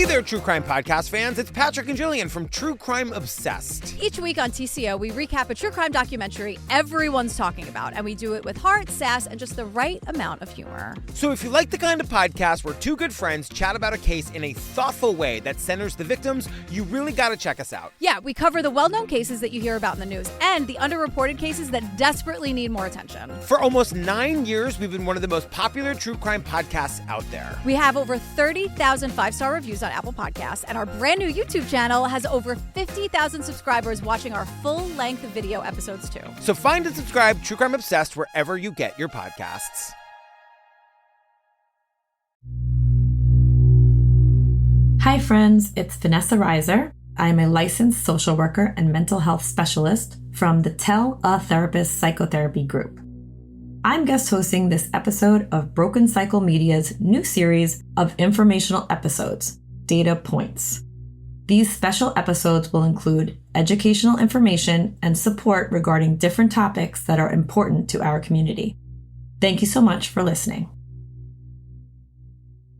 Hey there, True Crime Podcast fans. It's Patrick and Jillian from True Crime Obsessed. Each week on TCO, we recap a true crime documentary everyone's talking about, and we do it with heart, sass, and just the right amount of humor. So if you like the kind of podcast where two good friends chat about a case in a thoughtful way that centers the victims, you really gotta check us out. Yeah, we cover the well-known cases that you hear about in the news and the underreported cases that desperately need more attention. For almost 9 years, we've been one of the most popular true crime podcasts out there. We have over 30,000 five-star reviews on Apple Podcasts, and our brand new YouTube channel has over 50,000 subscribers watching our full-length video episodes too. So find and subscribe True Crime Obsessed wherever you get your podcasts. Hi friends, it's Vanessa Reiser. I'm a licensed social worker and mental health specialist from the Tell a Therapist Psychotherapy Group. I'm guest hosting this episode of Broken Cycle Media's new series of informational episodes, Data Points. These special episodes will include educational information and support regarding different topics that are important to our community. Thank you so much for listening.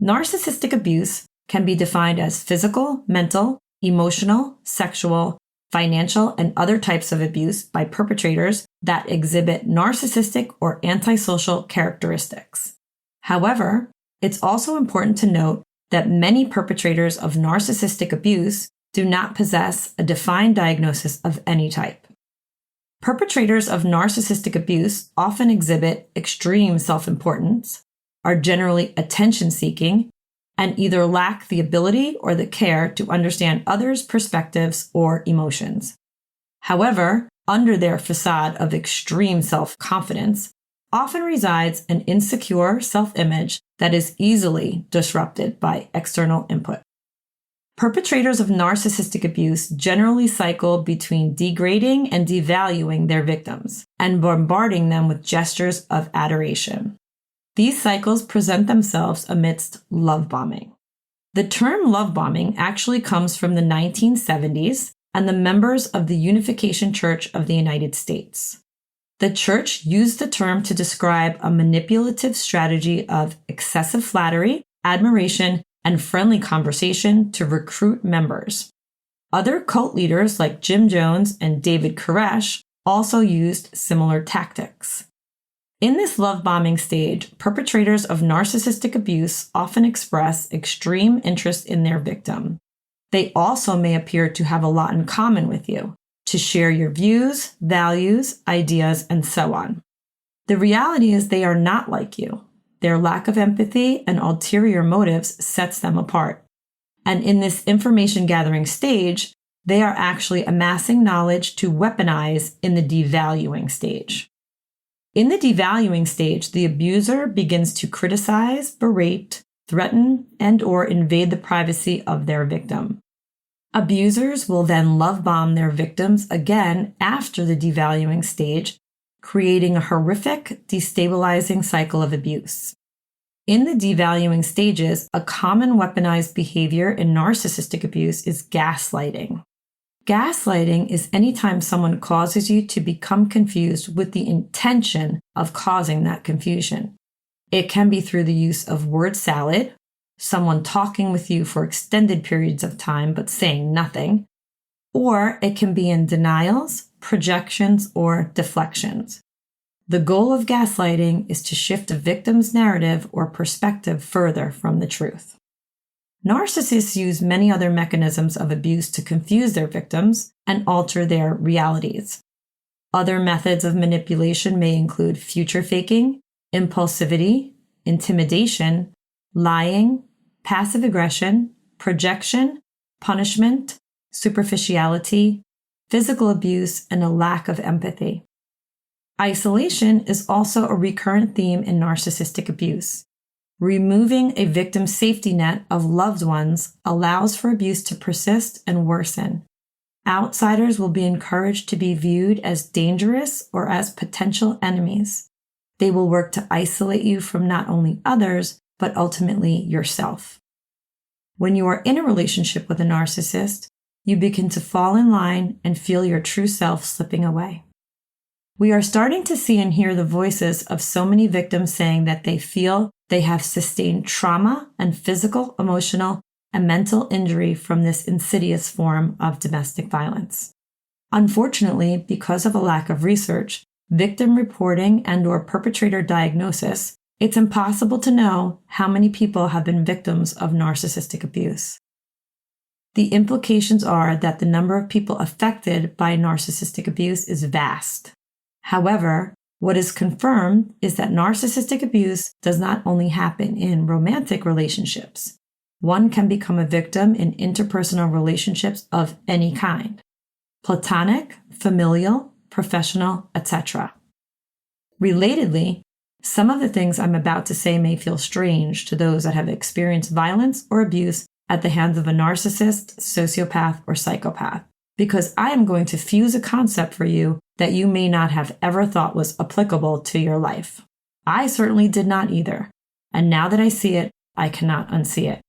Narcissistic abuse can be defined as physical, mental, emotional, sexual, financial, and other types of abuse by perpetrators that exhibit narcissistic or antisocial characteristics. However, it's also important to note that many perpetrators of narcissistic abuse do not possess a defined diagnosis of any type. Perpetrators of narcissistic abuse often exhibit extreme self-importance, are generally attention-seeking, and either lack the ability or the care to understand others' perspectives or emotions. However, under their facade of extreme self-confidence often resides an insecure self-image that is easily disrupted by external input. Perpetrators of narcissistic abuse generally cycle between degrading and devaluing their victims and bombarding them with gestures of adoration. These cycles present themselves amidst love bombing. The term love bombing actually comes from the 1970s and the members of the Unification Church of the United States. The church used the term to describe a manipulative strategy of excessive flattery, admiration, and friendly conversation to recruit members. Other cult leaders like Jim Jones and David Koresh also used similar tactics. In this love bombing stage, perpetrators of narcissistic abuse often express extreme interest in their victim. They also may appear to have a lot in common with you, to share your views, values, ideas, and so on. The reality is they are not like you. Their lack of empathy and ulterior motives sets them apart. And in this information gathering stage, they are actually amassing knowledge to weaponize in the devaluing stage. In the devaluing stage, the abuser begins to criticize, berate, threaten, and/or invade the privacy of their victim. Abusers will then love bomb their victims again after the devaluing stage, creating a horrific, destabilizing cycle of abuse. In the devaluing stages, a common weaponized behavior in narcissistic abuse is gaslighting. Gaslighting is anytime someone causes you to become confused with the intention of causing that confusion. It can be through the use of word salad, someone talking with you for extended periods of time but saying nothing, or it can be in denials, projections, or deflections. The goal of gaslighting is to shift a victim's narrative or perspective further from the truth. Narcissists use many other mechanisms of abuse to confuse their victims and alter their realities. Other methods of manipulation may include future faking, impulsivity, intimidation, lying, passive aggression, projection, punishment, superficiality, physical abuse, and a lack of empathy. Isolation is also a recurrent theme in narcissistic abuse. Removing a victim's safety net of loved ones allows for abuse to persist and worsen. Outsiders will be encouraged to be viewed as dangerous or as potential enemies. They will work to isolate you from not only others, but ultimately yourself. When you are in a relationship with a narcissist, you begin to fall in line and feel your true self slipping away. We are starting to see and hear the voices of so many victims saying that they feel they have sustained trauma and physical, emotional, and mental injury from this insidious form of domestic violence. Unfortunately, because of a lack of research, victim reporting and/or perpetrator diagnosis, it's impossible to know how many people have been victims of narcissistic abuse. The implications are that the number of people affected by narcissistic abuse is vast. However, what is confirmed is that narcissistic abuse does not only happen in romantic relationships. One can become a victim in interpersonal relationships of any kind: platonic, familial, professional, etc. Relatedly, some of the things I'm about to say may feel strange to those that have experienced violence or abuse at the hands of a narcissist, sociopath, or psychopath, because I am going to fuse a concept for you that you may not have ever thought was applicable to your life. I certainly did not either, and now that I see it, I cannot unsee it.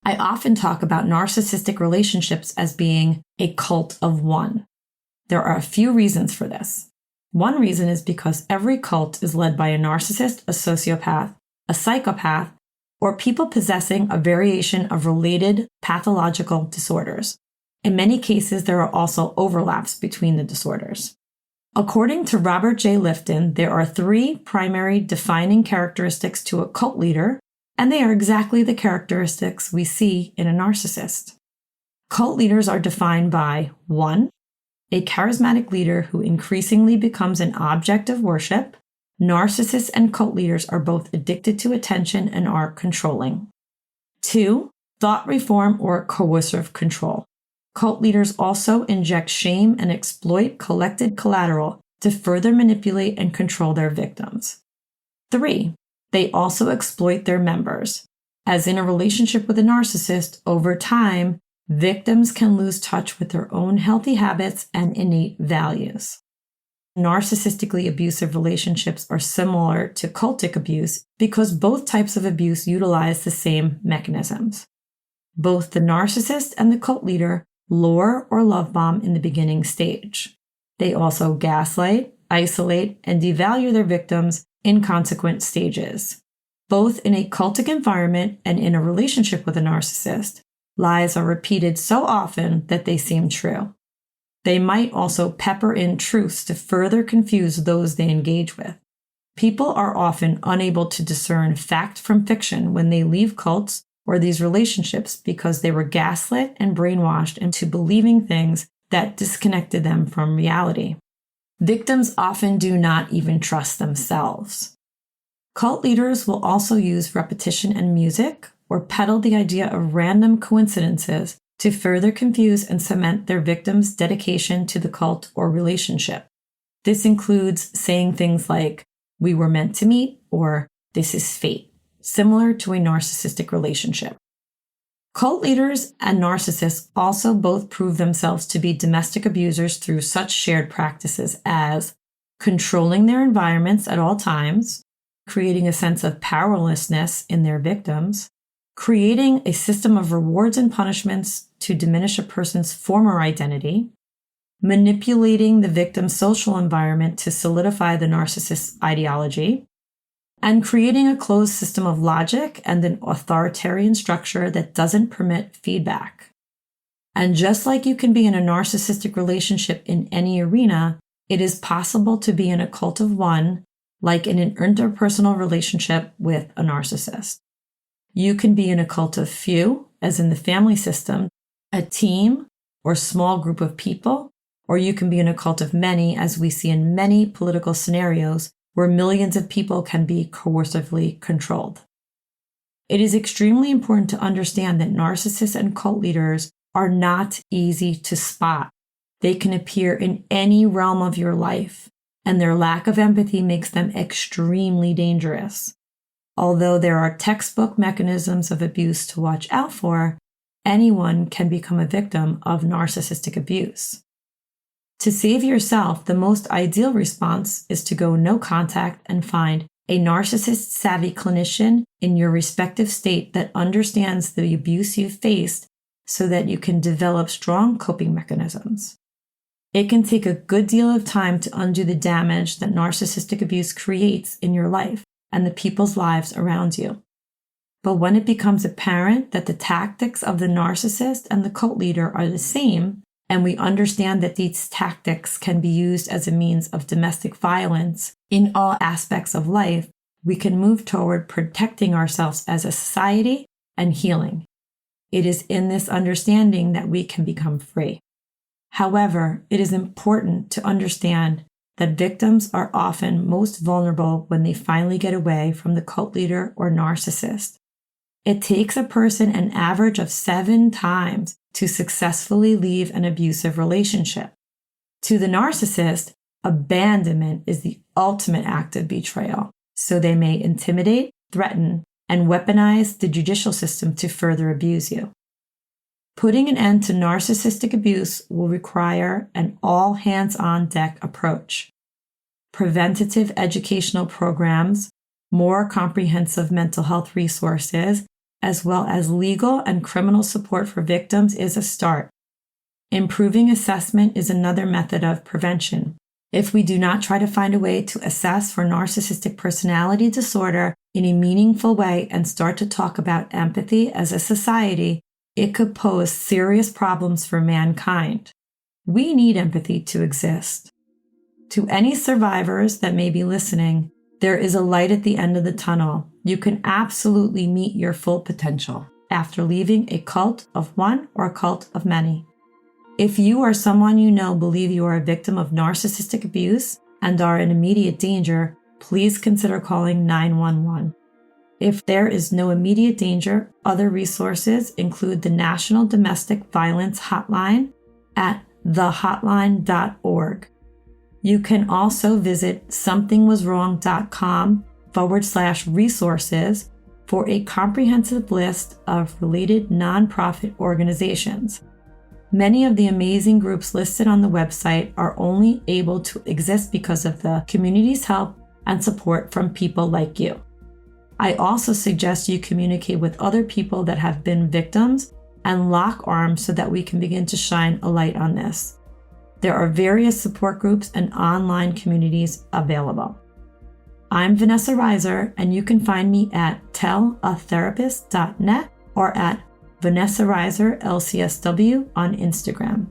I often talk about narcissistic relationships as being a cult of one. There are a few reasons for this. One reason is because every cult is led by a narcissist, a sociopath, a psychopath, or people possessing a variation of related pathological disorders. In many cases, there are also overlaps between the disorders. According to Robert J. Lifton, there are 3 primary defining characteristics to a cult leader, and they are exactly the characteristics we see in a narcissist. Cult leaders are defined by 1. A charismatic leader who increasingly becomes an object of worship. Narcissists and cult leaders are both addicted to attention and are controlling. 2. Thought reform or coercive control. Cult leaders also inject shame and exploit collected collateral to further manipulate and control their victims. 3. They also exploit their members. As in a relationship with a narcissist, over time, victims can lose touch with their own healthy habits and innate values. Narcissistically abusive relationships are similar to cultic abuse because both types of abuse utilize the same mechanisms. Both the narcissist and the cult leader lure or love bomb in the beginning stage. They also gaslight, isolate, and devalue their victims in consequent stages. Both in a cultic environment and in a relationship with a narcissist, lies are repeated so often that they seem true. They might also pepper in truths to further confuse those they engage with. People are often unable to discern fact from fiction when they leave cults or these relationships because they were gaslit and brainwashed into believing things that disconnected them from reality. Victims often do not even trust themselves. Cult leaders will also use repetition and music or peddle the idea of random coincidences to further confuse and cement their victims' dedication to the cult or relationship. This includes saying things like, "We were meant to meet," or "This is fate," similar to a narcissistic relationship. Cult leaders and narcissists also both prove themselves to be domestic abusers through such shared practices as controlling their environments at all times, creating a sense of powerlessness in their victims, creating a system of rewards and punishments to diminish a person's former identity, manipulating the victim's social environment to solidify the narcissist's ideology, and creating a closed system of logic and an authoritarian structure that doesn't permit feedback. And just like you can be in a narcissistic relationship in any arena, it is possible to be in a cult of one, like in an interpersonal relationship with a narcissist. You can be in a cult of few, as in the family system, a team or small group of people, or you can be in a cult of many, as we see in many political scenarios where millions of people can be coercively controlled. It is extremely important to understand that narcissists and cult leaders are not easy to spot. They can appear in any realm of your life, and their lack of empathy makes them extremely dangerous. Although there are textbook mechanisms of abuse to watch out for, anyone can become a victim of narcissistic abuse. To save yourself, the most ideal response is to go no contact and find a narcissist-savvy clinician in your respective state that understands the abuse you've faced so that you can develop strong coping mechanisms. It can take a good deal of time to undo the damage that narcissistic abuse creates in your life and the people's lives around you. But when it becomes apparent that the tactics of the narcissist and the cult leader are the same, and we understand that these tactics can be used as a means of domestic violence in all aspects of life, we can move toward protecting ourselves as a society and healing. It is in this understanding that we can become free. However, it is important to understand that victims are often most vulnerable when they finally get away from the cult leader or narcissist. It takes a person an average of 7 times to successfully leave an abusive relationship. To the narcissist, abandonment is the ultimate act of betrayal, so they may intimidate, threaten, and weaponize the judicial system to further abuse you. Putting an end to narcissistic abuse will require an all-hands-on-deck approach. Preventative educational programs, more comprehensive mental health resources, as well as legal and criminal support for victims is a start. Improving assessment is another method of prevention. If we do not try to find a way to assess for narcissistic personality disorder in a meaningful way and start to talk about empathy as a society, it could pose serious problems for mankind. We need empathy to exist. To any survivors that may be listening, there is a light at the end of the tunnel. You can absolutely meet your full potential after leaving a cult of one or a cult of many. If you or someone you know believe you are a victim of narcissistic abuse and are in immediate danger, please consider calling 911. If there is no immediate danger, other resources include the National Domestic Violence Hotline at thehotline.org. You can also visit somethingwaswrong.com/resources for a comprehensive list of related nonprofit organizations. Many of the amazing groups listed on the website are only able to exist because of the community's help and support from people like you. I also suggest you communicate with other people that have been victims and lock arms so that we can begin to shine a light on this. There are various support groups and online communities available. I'm Vanessa Reiser, and you can find me at tellatherapist.net or at Vanessa Reiser LCSW on Instagram.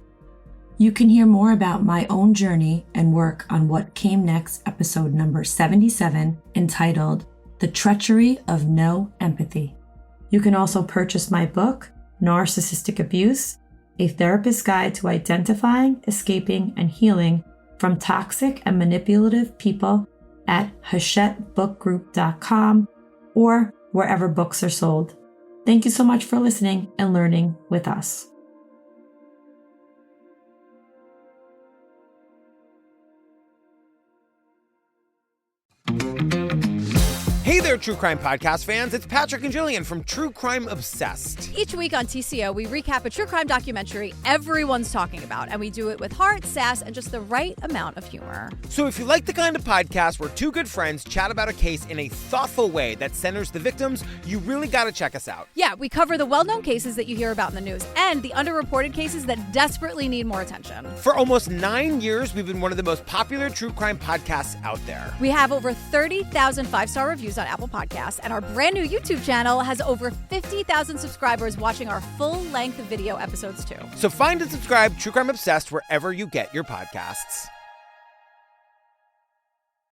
You can hear more about my own journey and work on what came next, episode number 77, entitled The Treachery of No Empathy. You can also purchase my book, Narcissistic Abuse, A Therapist's Guide to Identifying, Escaping, and Healing from Toxic and Manipulative People at hachetteBookGroup.com or wherever books are sold. Thank you so much for listening and learning with us. Hey there, True Crime Podcast fans. It's Patrick and Jillian from True Crime Obsessed. Each week on TCO, we recap a true crime documentary everyone's talking about, and we do it with heart, sass, and just the right amount of humor. So if you like the kind of podcast where two good friends chat about a case in a thoughtful way that centers the victims, you really got to check us out. Yeah, we cover the well-known cases that you hear about in the news and the underreported cases that desperately need more attention. For almost 9 years, we've been one of the most popular true crime podcasts out there. We have over 30,000 five-star reviews on Apple Podcasts, and our brand new YouTube channel has over 50,000 subscribers watching our full-length video episodes too. So find and subscribe True Crime Obsessed wherever you get your podcasts.